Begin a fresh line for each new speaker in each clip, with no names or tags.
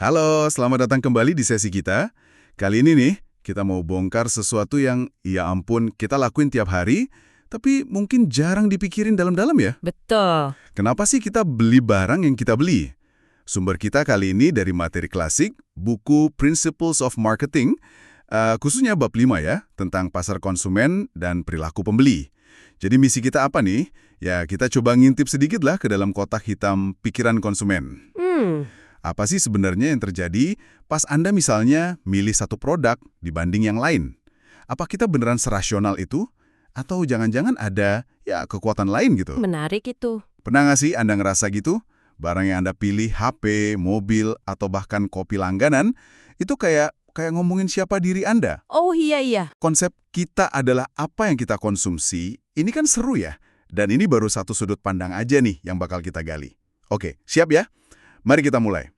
Halo, selamat datang kembali di sesi kita. Kali ini nih, kita mau bongkar sesuatu yang, ya ampun, kita lakuin tiap hari, tapi mungkin jarang dipikirin dalam-dalam ya.
Betul.
Kenapa sih kita beli barang yang kita beli? Sumber kita kali ini dari materi klasik, buku Principles of Marketing, khususnya bab 5 ya, tentang pasar konsumen dan perilaku pembeli. Jadi misi kita apa nih? Ya, kita coba ngintip sedikit lah ke dalam kotak hitam pikiran konsumen. Apa sih sebenarnya yang terjadi pas Anda misalnya milih satu produk dibanding yang lain? Apa kita beneran serasional itu? Atau jangan-jangan ada ya kekuatan lain gitu?
Menarik itu.
Pernah nggak sih Anda ngerasa gitu? Barang yang Anda pilih, HP, mobil, atau bahkan kopi langganan, itu kayak ngomongin siapa diri Anda.
Oh iya.
Konsep kita adalah apa yang kita konsumsi, ini kan seru ya. Dan ini baru satu sudut pandang aja nih yang bakal kita gali. Oke, siap ya? Mari kita mulai.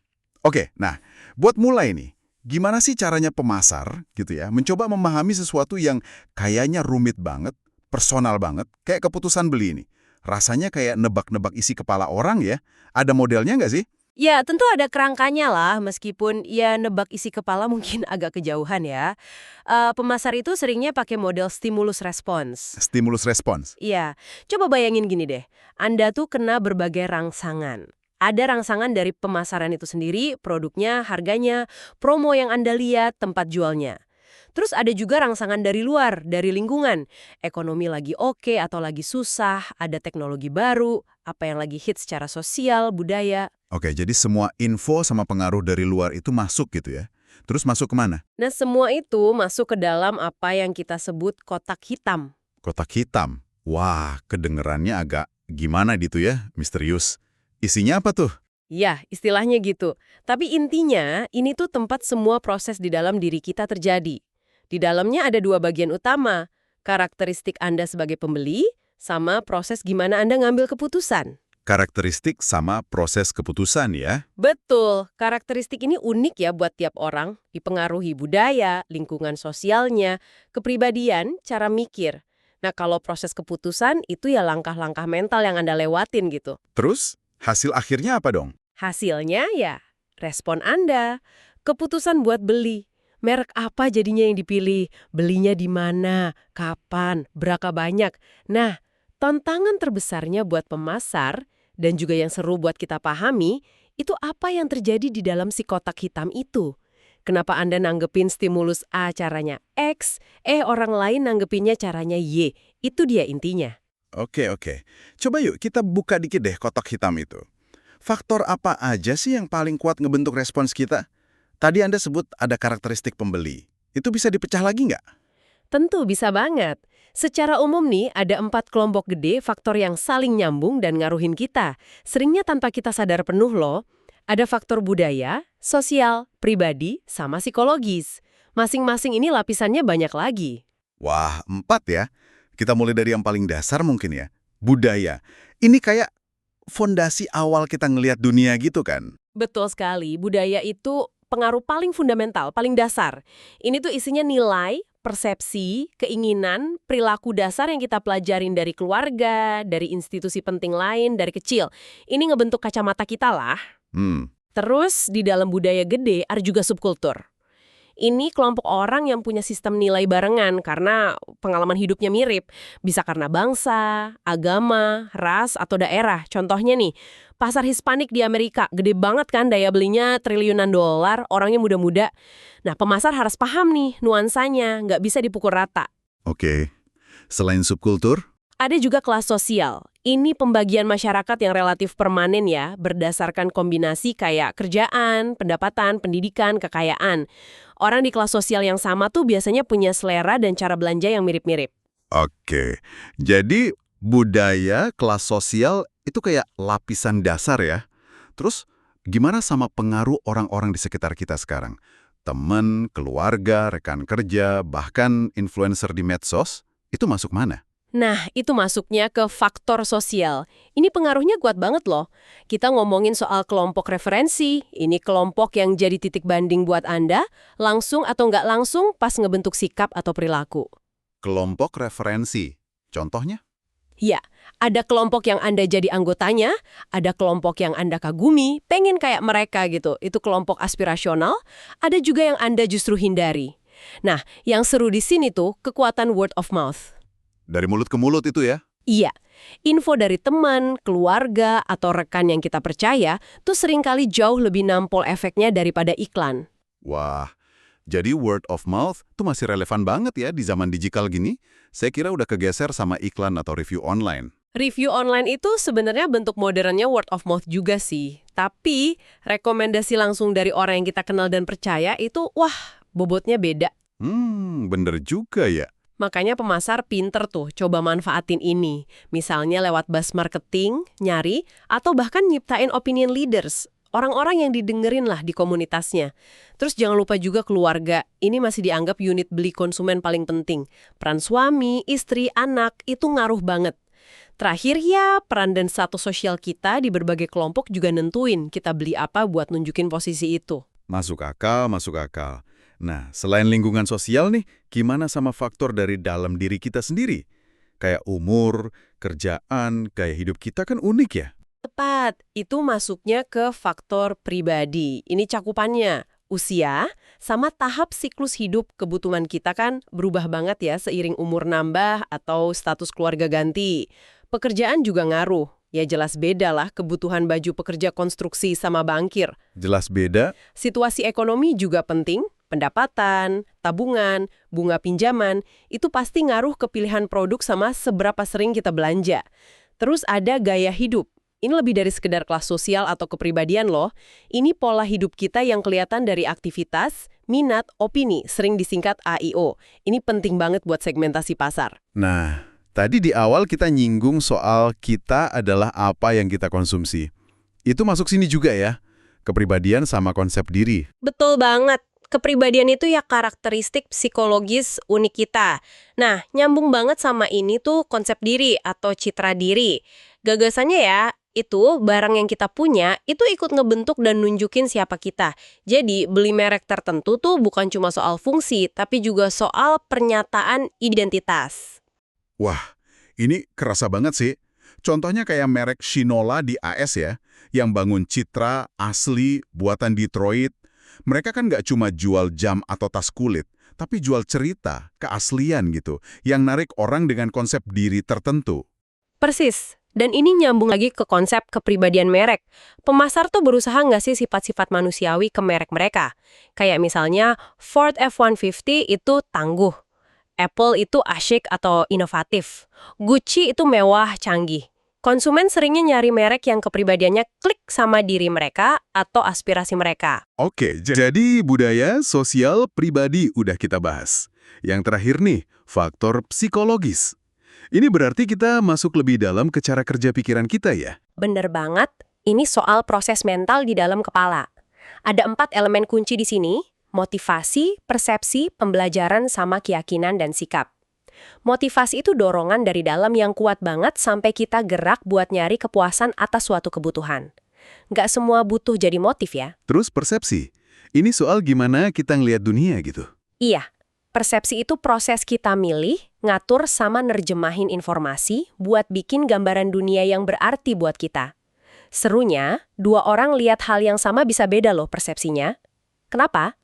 Oke, nah, buat mulai nih, gimana sih caranya pemasar gitu ya, mencoba memahami sesuatu yang kayaknya rumit banget, personal banget, kayak keputusan beli ini. Rasanya kayak nebak-nebak isi kepala orang ya. Ada modelnya nggak sih?
Ya, tentu ada kerangkanya lah, meskipun ya nebak isi kepala mungkin agak kejauhan ya. Pemasar itu seringnya pakai model stimulus respons.
Stimulus respons.
Iya, coba bayangin gini deh. Anda tuh kena berbagai rangsangan. Ada rangsangan dari pemasaran itu sendiri, produknya, harganya, promo yang Anda lihat, tempat jualnya. Terus ada juga rangsangan dari luar, dari lingkungan. Ekonomi lagi oke atau lagi susah, ada teknologi baru, apa yang lagi hit secara sosial, budaya.
Oke, jadi semua info sama pengaruh dari luar itu masuk gitu ya. Terus masuk kemana?
Nah, semua itu masuk ke dalam apa yang kita sebut kotak hitam.
Kotak hitam. Wah, kedengerannya agak gimana gitu ya, misterius. Isinya apa tuh?
Ya, istilahnya gitu. Tapi intinya, ini tuh tempat semua proses di dalam diri kita terjadi. Di dalamnya ada dua bagian utama, karakteristik Anda sebagai pembeli, sama proses gimana Anda ngambil keputusan.
Karakteristik sama proses keputusan ya.
Betul, karakteristik ini unik ya buat tiap orang, dipengaruhi budaya, lingkungan sosialnya, kepribadian, cara mikir. Nah, kalau proses keputusan itu ya langkah-langkah mental yang Anda lewatin gitu.
Terus, hasil akhirnya apa dong?
Hasilnya ya, respon Anda, keputusan buat beli. Merek apa jadinya yang dipilih, belinya di mana, kapan, berapa banyak. Nah, tantangan terbesarnya buat pemasar, dan juga yang seru buat kita pahami, itu apa yang terjadi di dalam si kotak hitam itu. Kenapa Anda nanggepin stimulus A caranya X, orang lain nanggepinnya caranya Y. Itu dia intinya.
Oke. Coba yuk kita buka dikit deh kotak hitam itu. Faktor apa aja sih yang paling kuat ngebentuk respons kita? Tadi Anda sebut ada karakteristik pembeli. Itu bisa dipecah lagi nggak?
Tentu bisa banget. Secara umum nih, ada 4 kelompok gede faktor yang saling nyambung dan ngaruhin kita. Seringnya tanpa kita sadar penuh loh. Ada faktor budaya, sosial, pribadi, sama psikologis. Masing-masing ini lapisannya banyak lagi.
Wah, 4 ya. Kita mulai dari yang paling dasar mungkin ya. Budaya. Ini kayak fondasi awal kita ngelihat dunia gitu kan?
Betul sekali, budaya itu pengaruh paling fundamental, paling dasar. Ini tuh isinya nilai, persepsi, keinginan, perilaku dasar yang kita pelajarin dari keluarga, dari institusi penting lain, dari kecil. Ini ngebentuk kacamata kita lah. Terus di dalam budaya gede ada juga subkultur. Ini kelompok orang yang punya sistem nilai barengan karena pengalaman hidupnya mirip. Bisa karena bangsa, agama, ras, atau daerah. Contohnya nih, pasar Hispanik di Amerika. Gede banget kan daya belinya triliunan dolar, orangnya muda-muda. Nah, pemasar harus paham nih nuansanya, nggak bisa dipukul rata.
Oke. Selain subkultur?
Ada juga kelas sosial. Ini pembagian masyarakat yang relatif permanen ya, berdasarkan kombinasi kayak kerjaan, pendapatan, pendidikan, kekayaan. Orang di kelas sosial yang sama tuh biasanya punya selera dan cara belanja yang mirip-mirip.
Oke. Jadi budaya, kelas sosial itu kayak lapisan dasar ya. Terus gimana sama pengaruh orang-orang di sekitar kita sekarang? Teman, keluarga, rekan kerja, bahkan influencer di medsos, itu masuk mana?
Nah, itu masuknya ke faktor sosial. Ini pengaruhnya kuat banget loh. Kita ngomongin soal kelompok referensi. Ini kelompok yang jadi titik banding buat Anda, langsung atau nggak langsung pas ngebentuk sikap atau perilaku.
Kelompok referensi. Contohnya?
Ya, Ada kelompok yang Anda jadi anggotanya, ada kelompok yang Anda kagumi, pengen kayak mereka gitu. Itu kelompok aspirasional, ada juga yang Anda justru hindari. Nah, yang seru di sini tuh kekuatan word of mouth.
Dari mulut ke mulut itu ya?
Iya, info dari teman, keluarga, atau rekan yang kita percaya tuh seringkali jauh lebih nampol efeknya daripada iklan.
Wah, jadi word of mouth tuh masih relevan banget ya di zaman digital gini. Saya kira udah kegeser sama iklan atau review online.
Review online itu sebenarnya bentuk modernnya word of mouth juga sih. Tapi rekomendasi langsung dari orang yang kita kenal dan percaya itu, wah, bobotnya beda.
Bener juga ya.
Makanya pemasar pinter tuh coba manfaatin ini. Misalnya lewat buzz marketing, nyari, atau bahkan nyiptain opinion leaders. Orang-orang yang didengerin lah di komunitasnya. Terus jangan lupa juga keluarga. Ini masih dianggap unit beli konsumen paling penting. Peran suami, istri, anak itu ngaruh banget. Terakhir ya, peran dan status sosial kita di berbagai kelompok juga nentuin kita beli apa buat nunjukin posisi itu.
Masuk akal, masuk akal. Nah, selain lingkungan sosial nih, gimana sama faktor dari dalam diri kita sendiri? Kayak umur, kerjaan, gaya hidup kita kan unik ya?
Tepat, itu masuknya ke faktor pribadi. Ini cakupannya. Usia, sama tahap siklus hidup kebutuhan kita kan berubah banget ya seiring umur nambah atau status keluarga ganti. Pekerjaan juga ngaruh. Ya jelas beda lah kebutuhan baju pekerja konstruksi sama bankir.
Jelas beda.
Situasi ekonomi juga penting. Pendapatan, tabungan, bunga pinjaman, itu pasti ngaruh ke pilihan produk sama seberapa sering kita belanja. Terus ada gaya hidup. Ini lebih dari sekedar kelas sosial atau kepribadian loh. Ini pola hidup kita yang kelihatan dari aktivitas, minat, opini, sering disingkat AIO. Ini penting banget buat segmentasi pasar.
Nah, tadi di awal kita nyinggung soal kita adalah apa yang kita konsumsi. Itu masuk sini juga ya? Kepribadian sama konsep diri.
Betul banget. Kepribadian itu ya karakteristik psikologis unik kita. Nah, nyambung banget sama ini tuh konsep diri atau citra diri. Gagasannya ya, itu barang yang kita punya itu ikut ngebentuk dan nunjukin siapa kita. Jadi, beli merek tertentu tuh bukan cuma soal fungsi, tapi juga soal pernyataan identitas.
Wah, ini kerasa banget sih. Contohnya kayak merek Shinola di AS ya, yang bangun citra asli buatan Detroit. Mereka kan nggak cuma jual jam atau tas kulit, tapi jual cerita, keaslian gitu, yang narik orang dengan konsep diri tertentu.
Persis. Dan ini nyambung lagi ke konsep kepribadian merek. Pemasar tuh berusaha ngasih sifat-sifat manusiawi ke merek mereka. Kayak misalnya Ford F-150 itu tangguh. Apple itu asyik atau inovatif. Gucci itu mewah, canggih. Konsumen seringnya nyari merek yang kepribadiannya klik sama diri mereka atau aspirasi mereka.
Oke, jadi budaya, sosial, pribadi udah kita bahas. Yang terakhir nih, faktor psikologis. Ini berarti kita masuk lebih dalam ke cara kerja pikiran kita ya?
Bener banget, ini soal proses mental di dalam kepala. Ada 4 elemen kunci di sini, motivasi, persepsi, pembelajaran, sama keyakinan dan sikap. Motivasi itu dorongan dari dalam yang kuat banget sampai kita gerak buat nyari kepuasan atas suatu kebutuhan. Nggak semua butuh jadi motif ya.
Terus persepsi. Ini soal gimana kita ngelihat dunia gitu.
Iya, persepsi itu proses kita milih, ngatur sama nerjemahin informasi buat bikin gambaran dunia yang berarti buat kita. Serunya, 2 orang lihat hal yang sama bisa beda loh persepsinya. Kenapa?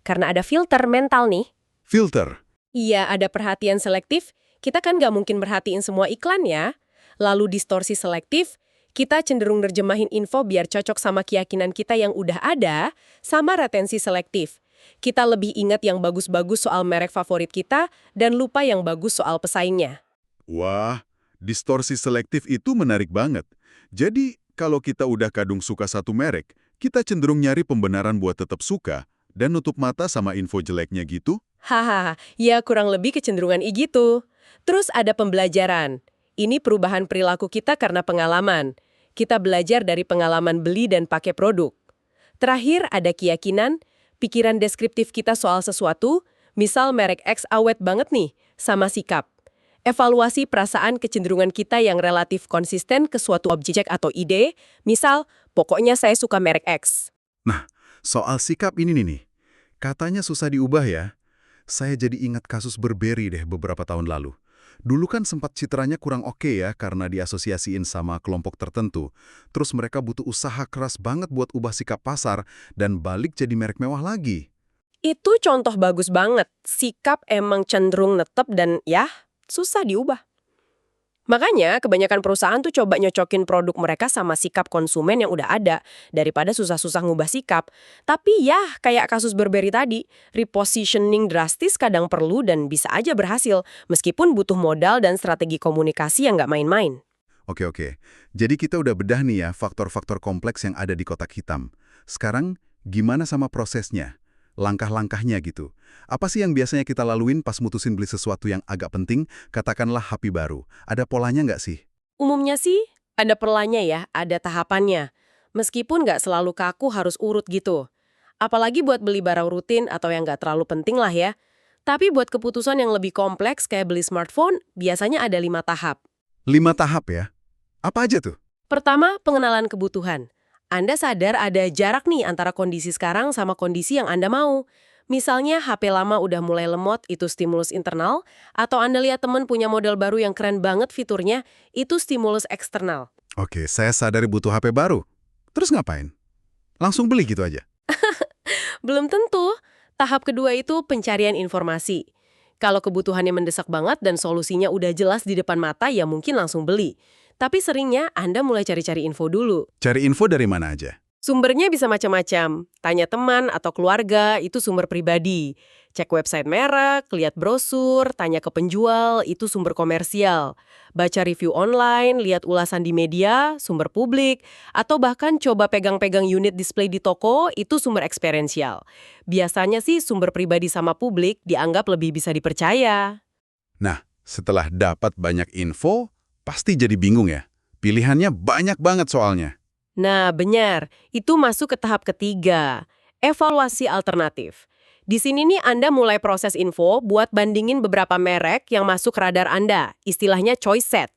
Karena ada filter mental nih.
Filter.
Iya, ada perhatian selektif. Kita kan nggak mungkin merhatiin semua iklan ya. Lalu distorsi selektif, kita cenderung nerjemahin info biar cocok sama keyakinan kita yang udah ada, sama retensi selektif. Kita lebih ingat yang bagus-bagus soal merek favorit kita, dan lupa yang bagus soal pesaingnya.
Wah, distorsi selektif itu menarik banget. Jadi, kalau kita udah kadung suka satu merek, kita cenderung nyari pembenaran buat tetap suka, dan nutup mata sama info jeleknya gitu?
Hahaha, ya kurang lebih kecenderungan gitu. Terus ada pembelajaran. Ini perubahan perilaku kita karena pengalaman. Kita belajar dari pengalaman beli dan pakai produk. Terakhir ada keyakinan, pikiran deskriptif kita soal sesuatu, misal merek X awet banget nih, sama sikap. Evaluasi perasaan kecenderungan kita yang relatif konsisten ke suatu objek atau ide, misal, pokoknya saya suka merek X.
Nah, soal sikap ini nih, katanya susah diubah ya. Saya jadi ingat kasus Burberry deh beberapa tahun lalu. Dulu kan sempat citranya kurang oke ya karena diasosiasiin sama kelompok tertentu. Terus mereka butuh usaha keras banget buat ubah sikap pasar dan balik jadi merek mewah lagi.
Itu contoh bagus banget. Sikap emang cenderung netep dan ya, susah diubah. Makanya kebanyakan perusahaan tuh coba nyocokin produk mereka sama sikap konsumen yang udah ada daripada susah-susah ngubah sikap. Tapi ya, kayak kasus Burberry tadi, repositioning drastis kadang perlu dan bisa aja berhasil meskipun butuh modal dan strategi komunikasi yang nggak main-main.
Oke. Jadi kita udah bedah nih ya faktor-faktor kompleks yang ada di kotak hitam. Sekarang gimana sama prosesnya? Langkah-langkahnya gitu. Apa sih yang biasanya kita laluin pas mutusin beli sesuatu yang agak penting, katakanlah HP baru? Ada polanya nggak sih?
Umumnya sih ada perlanya ya, ada tahapannya. Meskipun nggak selalu kaku harus urut gitu. Apalagi buat beli barang rutin atau yang nggak terlalu penting lah ya. Tapi buat keputusan yang lebih kompleks kayak beli smartphone, biasanya ada 5 tahap.
5 tahap ya? Apa aja tuh?
Pertama, pengenalan kebutuhan. Anda sadar ada jarak nih antara kondisi sekarang sama kondisi yang Anda mau. Misalnya HP lama udah mulai lemot, itu stimulus internal, atau Anda lihat temen punya model baru yang keren banget fiturnya, itu stimulus eksternal.
Oke, saya sadari butuh HP baru. Terus ngapain? Langsung beli gitu aja?
Belum tentu. Tahap kedua itu pencarian informasi. Kalau kebutuhannya mendesak banget dan solusinya udah jelas di depan mata, ya mungkin langsung beli. Tapi seringnya Anda mulai cari-cari info dulu.
Cari info dari mana aja?
Sumbernya bisa macam-macam. Tanya teman atau keluarga, itu sumber pribadi. Cek website merek, lihat brosur, tanya ke penjual, itu sumber komersial. Baca review online, lihat ulasan di media, sumber publik, atau bahkan coba pegang-pegang unit display di toko, itu sumber eksperiensial. Biasanya sih sumber pribadi sama publik dianggap lebih bisa dipercaya.
Nah, setelah dapat banyak info, pasti jadi bingung ya. Pilihannya banyak banget soalnya.
Nah, benar. Itu masuk ke tahap ketiga, evaluasi alternatif. Di sini nih Anda mulai proses info buat bandingin beberapa merek yang masuk radar Anda, istilahnya choice set.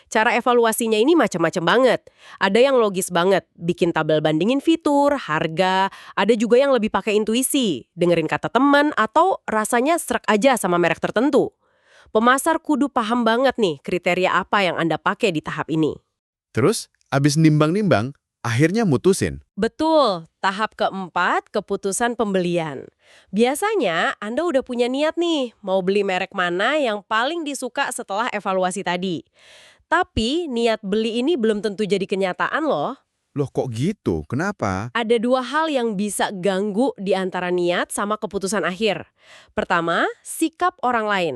Cara evaluasinya ini macam-macam banget. Ada yang logis banget, bikin tabel bandingin fitur, harga, ada juga yang lebih pakai intuisi, dengerin kata teman, atau rasanya srek aja sama merek tertentu. Pemasar kudu paham banget nih kriteria apa yang Anda pakai di tahap ini.
Terus, abis nimbang-nimbang, akhirnya mutusin.
Betul, tahap keempat, keputusan pembelian. Biasanya Anda udah punya niat nih, mau beli merek mana yang paling disuka setelah evaluasi tadi. Tapi niat beli ini belum tentu jadi kenyataan loh.
Loh kok gitu? Kenapa?
Ada 2 hal yang bisa ganggu di antara niat sama keputusan akhir. Pertama, sikap orang lain.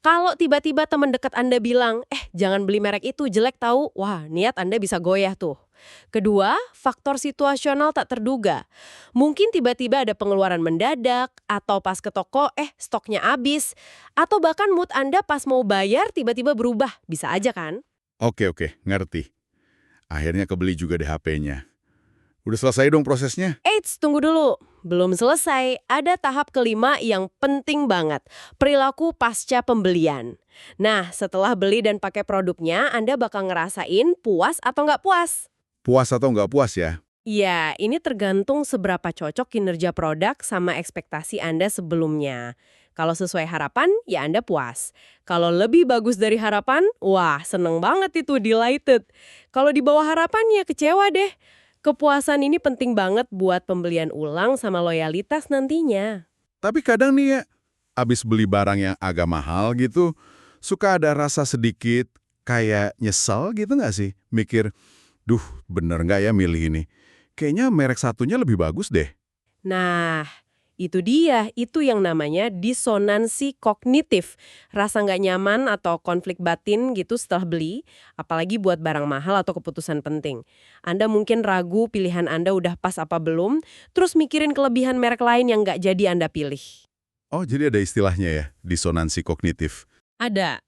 Kalau tiba-tiba teman dekat Anda bilang, jangan beli merek itu, jelek tahu, wah niat Anda bisa goyah tuh. Kedua, faktor situasional tak terduga. Mungkin tiba-tiba ada pengeluaran mendadak, atau pas ke toko, stoknya habis. Atau bahkan mood Anda pas mau bayar tiba-tiba berubah, bisa aja kan?
Oke, ngerti. Akhirnya kebeli juga deh HP-nya. Udah selesai dong prosesnya?
Eits, tunggu dulu. Belum selesai, ada tahap kelima yang penting banget. Perilaku pasca pembelian. Nah, setelah beli dan pakai produknya, Anda bakal ngerasain puas atau nggak puas.
Puas atau nggak puas ya?
Ya, ini tergantung seberapa cocok kinerja produk sama ekspektasi Anda sebelumnya. Kalau sesuai harapan, ya Anda puas. Kalau lebih bagus dari harapan, wah seneng banget itu, delighted. Kalau di bawah harapan, ya kecewa deh. Kepuasan ini penting banget buat pembelian ulang sama loyalitas nantinya.
Tapi kadang nih ya, abis beli barang yang agak mahal gitu, suka ada rasa sedikit kayak nyesel gitu nggak sih? Mikir, duh bener nggak ya milih ini? Kayaknya merek satunya lebih bagus deh.
Nah, itu dia, itu yang namanya disonansi kognitif. Rasa nggak nyaman atau konflik batin gitu setelah beli, apalagi buat barang mahal atau keputusan penting. Anda mungkin ragu pilihan Anda udah pas apa belum, terus mikirin kelebihan merek lain yang nggak jadi Anda pilih.
Oh, jadi ada istilahnya ya, disonansi kognitif.
Ada.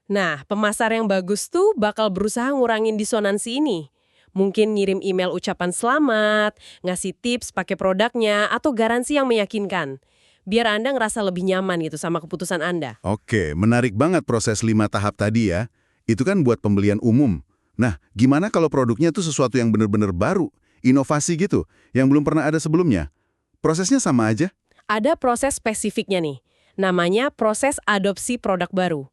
Nah, pemasar yang bagus tuh bakal berusaha ngurangin disonansi ini. Mungkin ngirim email ucapan selamat, ngasih tips pakai produknya, atau garansi yang meyakinkan. Biar Anda ngerasa lebih nyaman gitu sama keputusan Anda.
Oke, menarik banget proses 5 tahap tadi ya. Itu kan buat pembelian umum. Nah, gimana kalau produknya tuh sesuatu yang benar-benar baru, inovasi gitu, yang belum pernah ada sebelumnya? Prosesnya sama aja?
Ada proses spesifiknya nih. Namanya proses adopsi produk baru.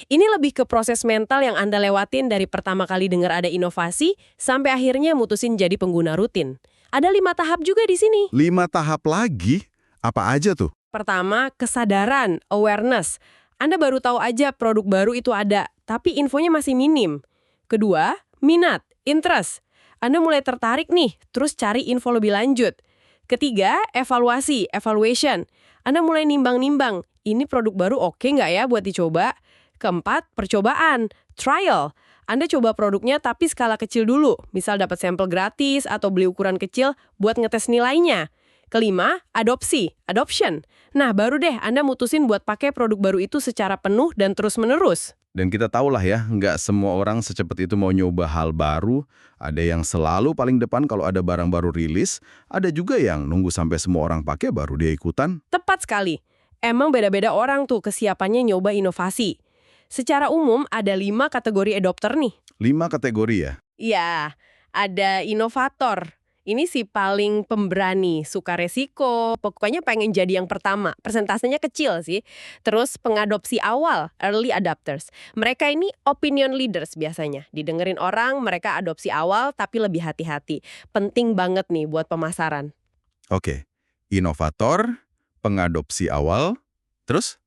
Ini lebih ke proses mental yang Anda lewatin dari pertama kali dengar ada inovasi sampai akhirnya mutusin jadi pengguna rutin. Ada 5 tahap juga di sini.
5 tahap lagi? Apa aja tuh?
Pertama, kesadaran, awareness. Anda baru tahu aja produk baru itu ada, tapi infonya masih minim. Kedua, minat, interest. Anda mulai tertarik nih, terus cari info lebih lanjut. Ketiga, evaluasi, evaluation. Anda mulai nimbang-nimbang, ini produk baru oke nggak ya buat dicoba? Keempat, percobaan, trial. Anda coba produknya tapi skala kecil dulu, misal dapat sampel gratis atau beli ukuran kecil buat ngetes nilainya. Kelima, adopsi, adoption. Nah, baru deh Anda mutusin buat pakai produk baru itu secara penuh dan terus-menerus.
Dan kita tahulah ya, nggak semua orang secepat itu mau nyoba hal baru. Ada yang selalu paling depan kalau ada barang baru rilis. Ada juga yang nunggu sampai semua orang pakai baru dia ikutan.
Tepat sekali. Emang beda-beda orang tuh kesiapannya nyoba inovasi. Secara umum ada 5 kategori adopter nih.
5 kategori ya?
Iya, ada inovator. Ini si paling pemberani, suka resiko, pokoknya pengen jadi yang pertama. Persentasenya kecil sih. Terus pengadopsi awal, early adopters. Mereka ini opinion leaders biasanya. Didengerin orang, mereka adopsi awal tapi lebih hati-hati. Penting banget nih buat pemasaran.
Oke, inovator, pengadopsi awal, terus?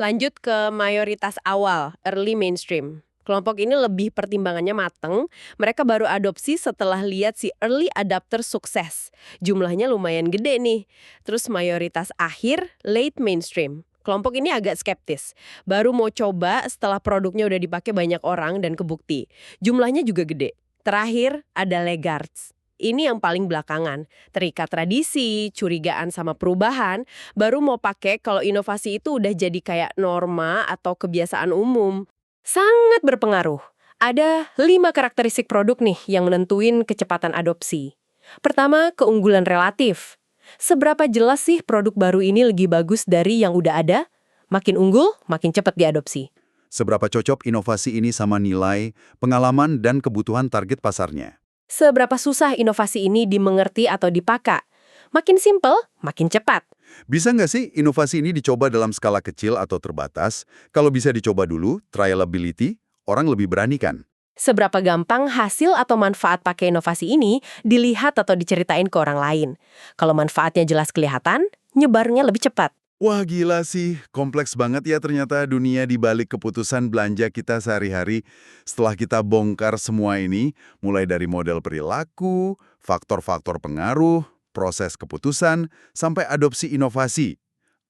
Lanjut ke mayoritas awal, early mainstream. Kelompok ini lebih pertimbangannya mateng, mereka baru adopsi setelah lihat si early adopter sukses. Jumlahnya lumayan gede nih. Terus mayoritas akhir, late mainstream. Kelompok ini agak skeptis. Baru mau coba setelah produknya udah dipakai banyak orang dan kebukti. Jumlahnya juga gede. Terakhir, ada laggards. Ini yang paling belakangan. Terikat tradisi, curigaan sama perubahan, baru mau pakai kalau inovasi itu udah jadi kayak norma atau kebiasaan umum. Sangat berpengaruh. Ada 5 karakteristik produk nih yang menentuin kecepatan adopsi. Pertama, keunggulan relatif. Seberapa jelas sih produk baru ini lebih bagus dari yang udah ada? Makin unggul, makin cepat diadopsi.
Seberapa cocok inovasi ini sama nilai, pengalaman, dan kebutuhan target pasarnya?
Seberapa susah inovasi ini dimengerti atau dipakai? Makin simpel, makin cepat.
Bisa nggak sih inovasi ini dicoba dalam skala kecil atau terbatas? Kalau bisa dicoba dulu, trialability, orang lebih berani kan?
Seberapa gampang hasil atau manfaat pakai inovasi ini dilihat atau diceritain ke orang lain. Kalau manfaatnya jelas kelihatan, nyebarnya lebih cepat.
Wah gila sih, kompleks banget ya ternyata dunia di balik keputusan belanja kita sehari-hari. Setelah kita bongkar semua ini, mulai dari model perilaku, faktor-faktor pengaruh, proses keputusan, sampai adopsi inovasi.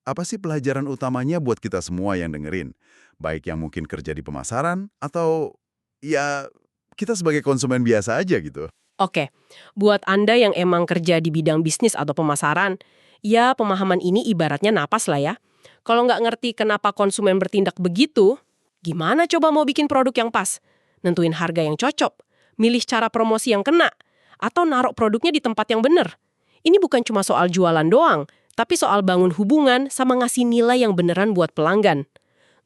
Apa sih pelajaran utamanya buat kita semua yang dengerin? Baik yang mungkin kerja di pemasaran, atau ya kita sebagai konsumen biasa aja gitu.
Oke, buat Anda yang emang kerja di bidang bisnis atau pemasaran, ya pemahaman ini ibaratnya napas lah ya. Kalau nggak ngerti kenapa konsumen bertindak begitu, gimana coba mau bikin produk yang pas? Nentuin harga yang cocok, milih cara promosi yang kena, atau naruh produknya di tempat yang bener. Ini bukan cuma soal jualan doang, tapi soal bangun hubungan sama ngasih nilai yang beneran buat pelanggan.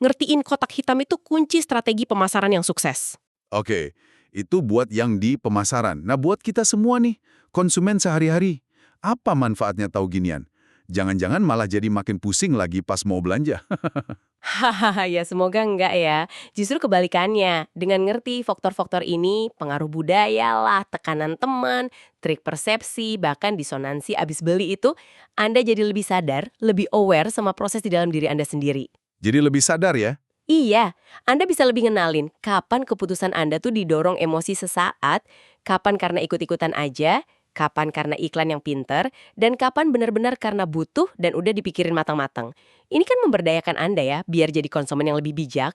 Ngertiin kotak hitam itu kunci strategi pemasaran yang sukses.
Oke, itu buat yang di pemasaran. Nah buat kita semua nih, konsumen sehari-hari. Apa manfaatnya tahu ginian? Jangan-jangan malah jadi makin pusing lagi pas mau belanja.
Hahaha, ya semoga enggak ya. Justru kebalikannya, dengan ngerti faktor-faktor ini, pengaruh budaya lah, tekanan teman, trik persepsi, bahkan disonansi abis beli itu, Anda jadi lebih sadar, lebih aware sama proses di dalam diri Anda sendiri.
Jadi lebih sadar ya?
Iya, Anda bisa lebih ngenalin kapan keputusan Anda tuh didorong emosi sesaat, kapan karena ikut-ikutan aja, kapan karena iklan yang pinter, dan kapan benar-benar karena butuh dan udah dipikirin matang-matang. Ini kan memberdayakan Anda ya, biar jadi konsumen yang lebih bijak.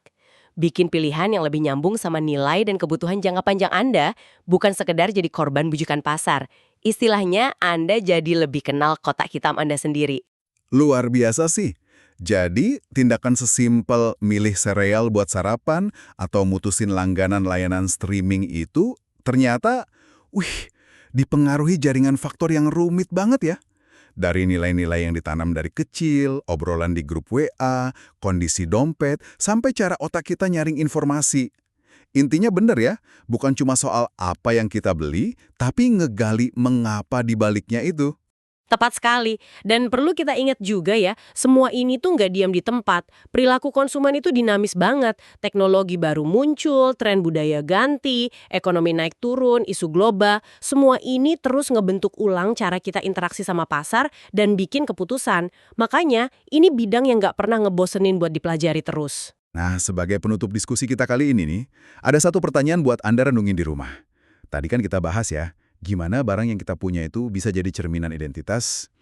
Bikin pilihan yang lebih nyambung sama nilai dan kebutuhan jangka panjang Anda, bukan sekedar jadi korban bujukan pasar. Istilahnya, Anda jadi lebih kenal kotak hitam Anda sendiri.
Luar biasa sih. Jadi, tindakan sesimpel milih sereal buat sarapan atau mutusin langganan layanan streaming itu ternyata, dipengaruhi jaringan faktor yang rumit banget ya. Dari nilai-nilai yang ditanam dari kecil, obrolan di grup WA, kondisi dompet, sampai cara otak kita nyaring informasi. Intinya bener ya, bukan cuma soal apa yang kita beli, tapi ngegali mengapa di baliknya itu.
Tepat sekali. Dan perlu kita ingat juga ya, semua ini tuh nggak diam di tempat. Perilaku konsumen itu dinamis banget. Teknologi baru muncul, tren budaya ganti, ekonomi naik turun, isu global. Semua ini terus ngebentuk ulang cara kita interaksi sama pasar dan bikin keputusan. Makanya, ini bidang yang nggak pernah ngebosenin buat dipelajari terus.
Nah, sebagai penutup diskusi kita kali ini nih, ada satu pertanyaan buat Anda renungin di rumah. Tadi kan kita bahas ya, gimana barang yang kita punya itu bisa jadi cerminan identitas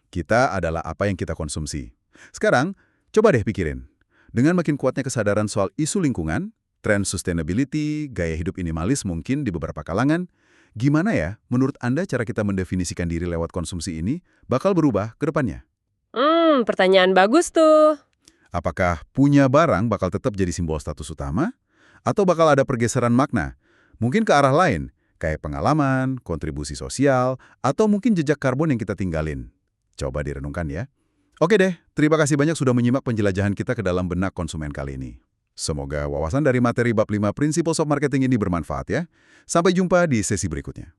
kita adalah apa yang kita konsumsi. Sekarang, coba deh pikirin. Dengan makin kuatnya kesadaran soal isu lingkungan, tren sustainability, gaya hidup minimalis mungkin di beberapa kalangan, gimana ya menurut Anda cara kita mendefinisikan diri lewat konsumsi ini bakal berubah ke depannya?
Pertanyaan bagus tuh.
Apakah punya barang bakal tetap jadi simbol status utama? Atau bakal ada pergeseran makna? Mungkin ke arah lain, kayak pengalaman, kontribusi sosial, atau mungkin jejak karbon yang kita tinggalin. Coba direnungkan ya. Oke deh, terima kasih banyak sudah menyimak penjelajahan kita ke dalam benak konsumen kali ini. Semoga wawasan dari materi bab 5 Principles of Marketing ini bermanfaat ya. Sampai jumpa di sesi berikutnya.